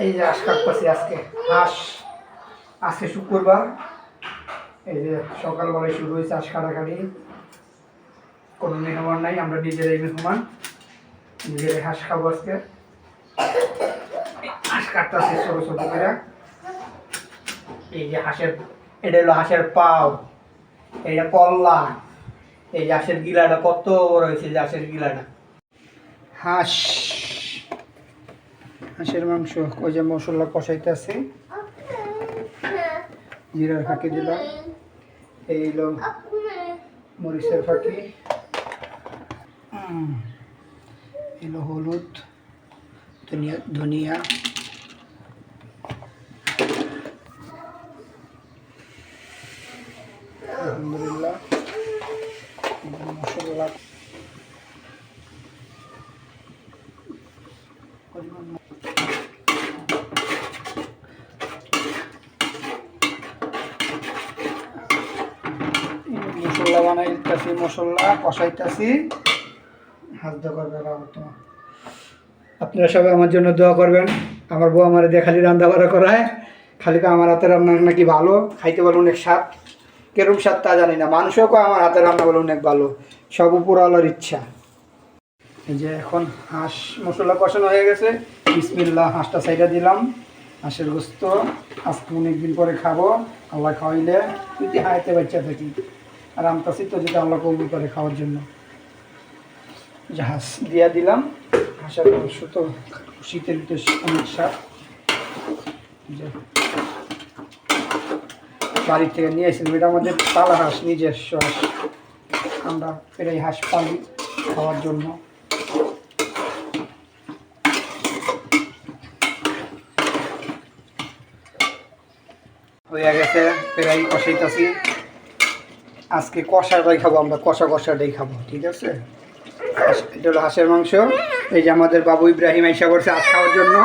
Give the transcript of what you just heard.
এই যে হাঁস কাটতেছি আজকে। হাঁস আজকে শুক্রবার, এই যে সকালবেলায় শুরু হয়েছে হাঁস কাটাকাটি। কোনো মেহমান নাই, আমরা নিজেরাই মেহমান, নিজেরাই হাঁস খাবো আজকে। হাঁস কাটতেছি ছোটো ছোটো করে। এই যে হাঁসের, এটা হলো হাঁসের পাও, এইটা পল্লা, এই যে হাঁসের গিলাটা কত বড় হয়েছে, যে হাঁসের গিলাটা। হাঁস, হাঁসের মাংস, ওই যে মশলা কষাইতে আছে, জিরার ফাঁকি দিলাম, এই হলো মরিচের ফাঁকি, এলো হলুদ, ধনিয়া, আলহামদুলিল্লাহ মশলা মশলা বানাইতেছি, মশলা কষাইতেছি। হাত দোয়া করবে তোমার, আপনারা সবাই আমার জন্য দোয়া করবেন। আমার বউ আমার দিয়ে খালি রান্না বাড়া করায়, খালি আমার হাতের রান্না নাকি ভালো, খাইতে বলে অনেক স্বাদ। কেরম স্বাদ তা জানি না, মানুষও কয় আমার হাতের রান্না বলে অনেক ভালো। সব উপরওয়ালার ইচ্ছা। এই যে এখন হাঁস মশলা কষানো হয়ে গেছে, বিসমিল্লাহ, হাঁসটা সাইডা দিলাম। হাঁসের গোস্ত আজকে অনেকদিন পরে খাবো, আল্লাহ খাওয়াইলে যদি হাইতে বাচ্চা থাকি। আর আমতাছি তো যেটা আল্লাহ কবুল করে খাওয়ার জন্য। যে হাঁস দিয়া দিলাম, হাঁসের মাংস তো শীতের ভিতরে অনেক স্বাদ। বাড়ির থেকে নিয়ে এসেছিলাম, এটা আমাদের পালা হাঁস, নিজস্ব হাঁস। আমরা প্রায় হাঁস পালি খাওয়ার জন্য। হয়ে গেছে, প্রায় কষাইতেছি। আজকে কষাটাই খাবো আমরা, কষাটাই খাবো, ঠিক আছে। এটা হলো হাঁসের মাংস। এই যে আমাদের বাবু ইব্রাহিম আইসা করছে আজ খাওয়ার জন্য।